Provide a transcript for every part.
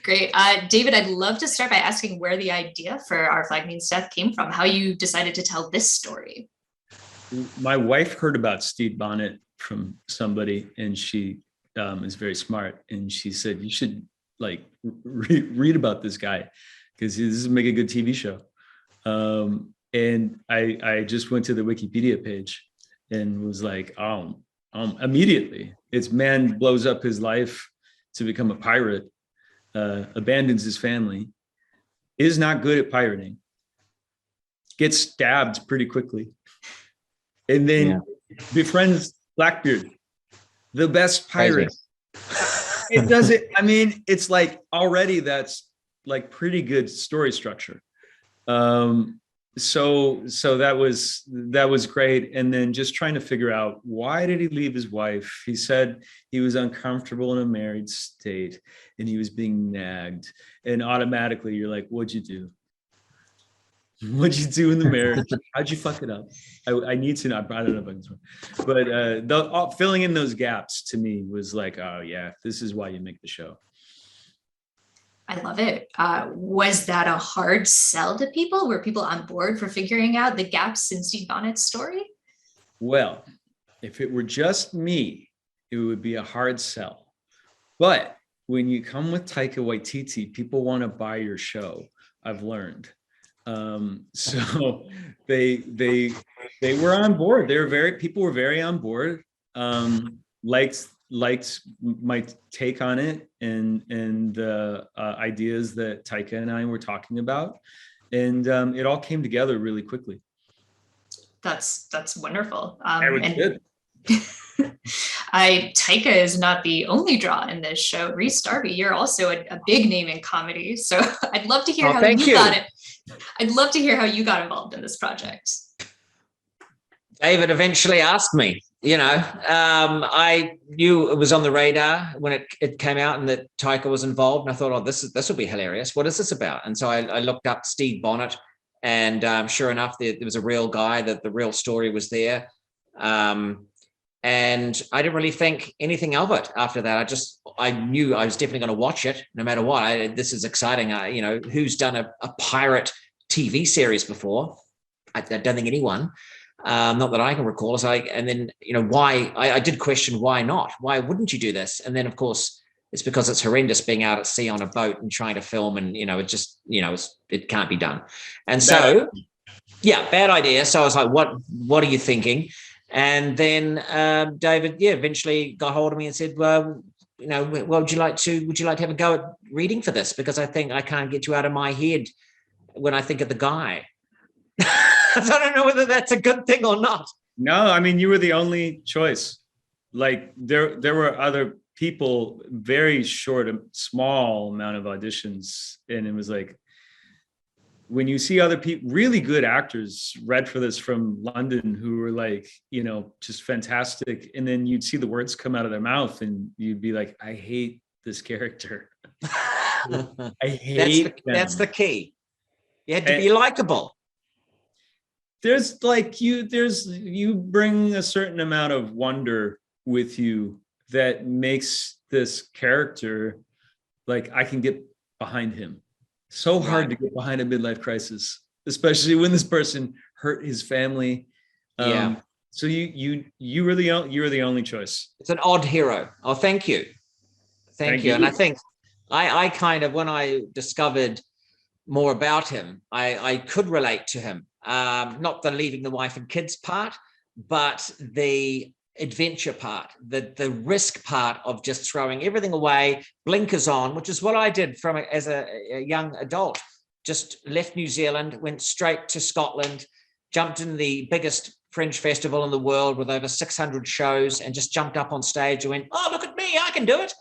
Great. David, I'd love to start by asking where the idea for Our Flag Means Death came from, how you decided to tell this story. My wife heard about Steve Bonnet from somebody, and she is very smart. And she said, you should like read about this guy because this would make a good TV show. And I just went to the Wikipedia page and was like, immediately, it's man blows up his life to become a pirate, abandons his family, is not good at pirating, gets stabbed pretty quickly, and then befriends Blackbeard, the best pirate. It doesn't, I mean, it's like already that's like pretty good story structure. So that was great. And then just trying to figure out, why did he leave his wife? He said he was uncomfortable in a married state and he was being nagged, and automatically you're like, what'd you do? What'd you do in the marriage? How'd you fuck it up? I need to know. I don't know if I can, but filling in those gaps to me was like, oh yeah, this is why you make the show. I love it. Was that a hard sell to people? Were people on board for figuring out the gaps in Steve Bonnet's story? Well, if it were just me, it would be a hard sell. But when you come with Taika Waititi, people want to buy your show. I've learned. So they were on board. People were very on board. Liked my take on it and the ideas that Taika and I were talking about, and it all came together really quickly. That's wonderful. Good. Taika is not the only draw in this show. Rhys Darby, you're also a big name in comedy, so I'd love to hear how you got it. I'd love to hear how you got involved in this project. David eventually asked me. I knew it was on the radar when it came out and that Taika was involved, and I thought, this will be hilarious. What is this about? And so I looked up Steve Bonnet, and sure enough, there was a real guy, that the real story was there. And I didn't really think anything of it after that. I knew I was definitely going to watch it no matter what. This is exciting. Who's done a pirate TV series before? I don't think anyone. Not that I can recall. Why? I did question why not? Why wouldn't you do this? And then, of course, it's because it's horrendous being out at sea on a boat and trying to film, and it can't be done. And so, bad idea. So I was like, what are you thinking? And then David, eventually got hold of me and said, well, would you like to have a go at reading for this? Because I think I can't get you out of my head when I think of the guy. I don't know whether that's a good thing or not. No, I mean, you were the only choice. Like there were other people, very short, small amount of auditions. And it was like, when you see other people, really good actors read for this from London who were like, just fantastic. And then you'd see the words come out of their mouth and you'd be like, I hate this character. I hate that's the key. You had to be likable. You bring a certain amount of wonder with you that makes this character like I can get behind him. So hard to get behind a midlife crisis, especially when this person hurt his family. So you were the only choice. It's an odd hero. Oh, thank you. Thank you. And I think I kind of, when I discovered more about him, I could relate to him. Not the leaving the wife and kids part, but the adventure part, the risk part of just throwing everything away, blinkers on, which is what I did as a young adult. Just left New Zealand, went straight to Scotland, jumped in the biggest fringe festival in the world with over 600 shows, and just jumped up on stage and went, oh, look at me, I can do it.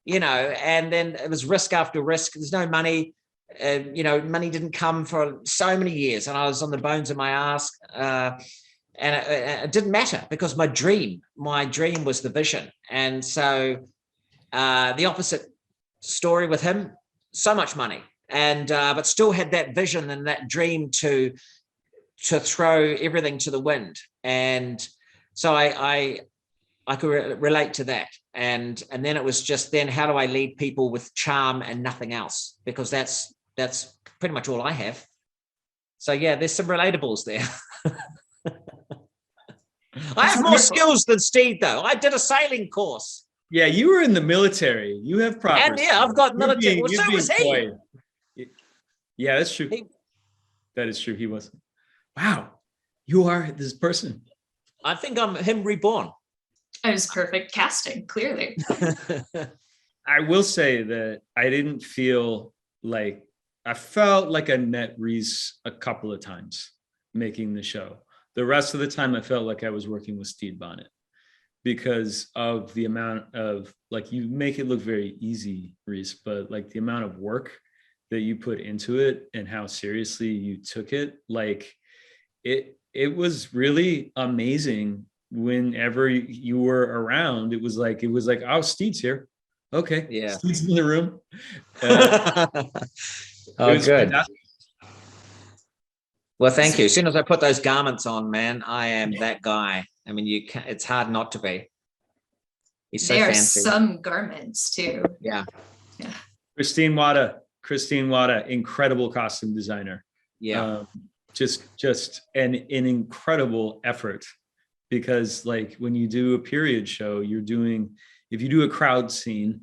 And then it was risk after risk. There's no money. Money didn't come for so many years, and I was on the bones of my ass, and it didn't matter because my dream was the vision. And so the opposite story with him, so much money, and but still had that vision and that dream to throw everything to the wind. And so I relate to that. And then it was just then, how do I lead people with charm and nothing else? Because that's pretty much all I have. So yeah, there's some relatables there. I have more skills than Steve, though. I did a sailing course. Yeah, you were in the military. You have proper. And yeah, I've got military. Well, so was he. Yeah, that's true. That is true. He was. Wow, you are this person. I think I'm him reborn. It was perfect casting, clearly. I will say that I didn't feel like, I felt like I met Rhys a couple of times making the show. The rest of the time, I felt like I was working with Steve Bonnet because of the amount of, like, you make it look very easy, Rhys, but like the amount of work that you put into it and how seriously you took it, like it was really amazing. Whenever you were around, it was like, oh, Steve's here. Okay, yeah, Steve's in the room. Oh, good. Fantastic. Well, thank you. As soon as I put those garments on, man, I am that guy. I mean, you can't, it's hard not to be. He's so there fancy. Are some garments too. Yeah. Christine Wada, incredible costume designer. Yeah. Just an incredible effort, because like when you do a period show, if you do a crowd scene,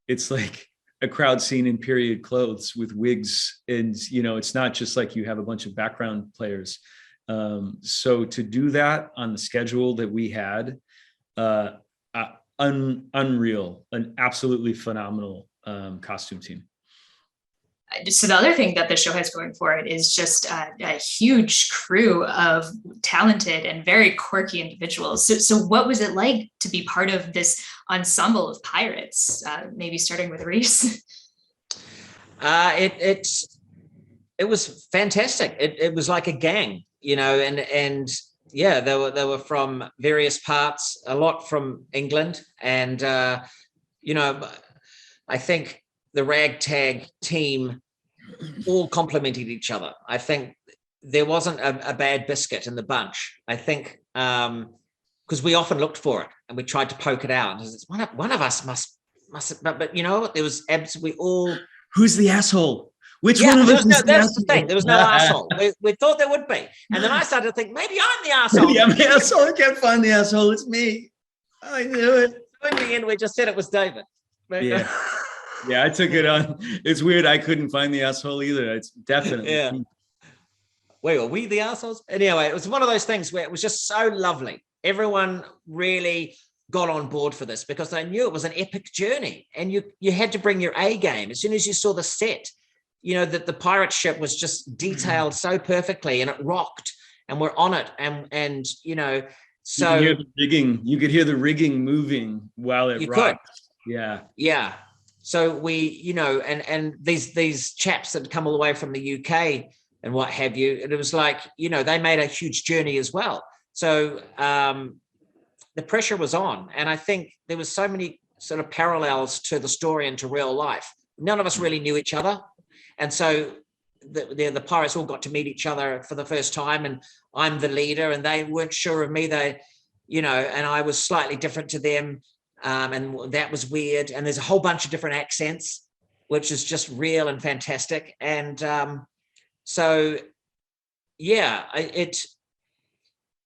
it's like a crowd scene in period clothes with wigs, and it's not just like you have a bunch of background players. So to do that on the schedule that we had, unreal, an absolutely phenomenal costume team. So the other thing that the show has going for it is just a huge crew of talented and very quirky individuals. So what was it like to be part of this ensemble of pirates? Maybe starting with Rhys. It was fantastic. It was like a gang, and yeah, they were from various parts, a lot from England, and I think the ragtag team all complemented each other. I think there wasn't a bad biscuit in the bunch. I think because we often looked for it and we tried to poke it out. One of us must, but there was absolutely all. Who's the asshole? Which one of us? That's the thing. There was no asshole. We thought there would be, and then I started to think maybe I'm the asshole. Maybe I'm the asshole. I can't find the asshole. It's me. I knew it. In the end, we just said it was David. Yeah. Yeah, I took it on. It's weird. I couldn't find the asshole either. It's definitely. Yeah. Wait, were we the assholes? Anyway, it was one of those things where it was just so lovely. Everyone really got on board for this because they knew it was an epic journey, and you had to bring your A game. As soon as you saw the set, that the pirate ship was just detailed so perfectly, and it rocked, and we're on it, and so you could hear the rigging. You could hear the rigging moving while it rocked. Yeah. Yeah. So we, and these chaps that had come all the way from the UK and what have you, and it was like, they made a huge journey as well. So the pressure was on, and I think there was so many sort of parallels to the story and to real life. None of us really knew each other, and so the pirates all got to meet each other for the first time, and I'm the leader, and they weren't sure of me. They, and I was slightly different to them. And that was weird. And there's a whole bunch of different accents, which is just real and fantastic. And so, yeah,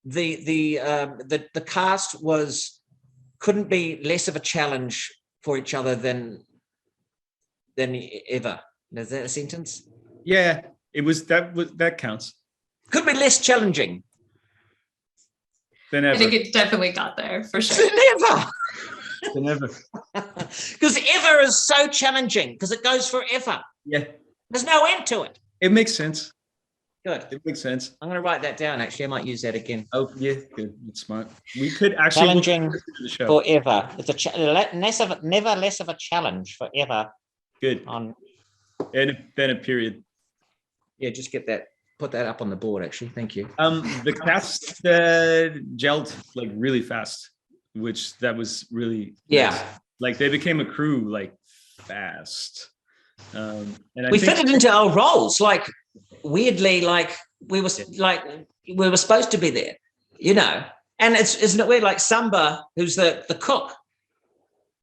the cast couldn't be less of a challenge for each other than ever. Is that a sentence? Yeah, that counts. Could be less challenging than ever. I think it definitely got there for sure. Never. Never. Because ever is so challenging because it goes forever. Yeah. There's no end to it. It makes sense. Good. It makes sense. I'm going to write that down. Actually, I might use that again. Oh, yeah. Good. It's smart. We could actually challenging forever. It's never less of a challenge forever. Good. And then a period. Yeah, just get that. Put that up on the board. Actually, thank you. The cast gelled like really fast. Which that was really nice. Like they became a crew like fast, and we fitted into our roles like weirdly, like we were supposed to be there, and And isn't it weird? Like Samba, who's the cook,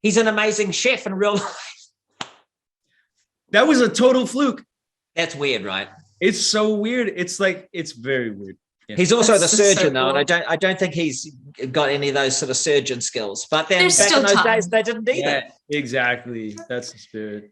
he's an amazing chef in real life. That was a total fluke. That's weird, right? It's so weird. It's very weird. Yeah. He's also That's the so surgeon, though, cool. and I don't think he's got any of those sort of surgeon skills. But then There's back still in those time. days, they didn't either. Yeah, exactly. That's the spirit.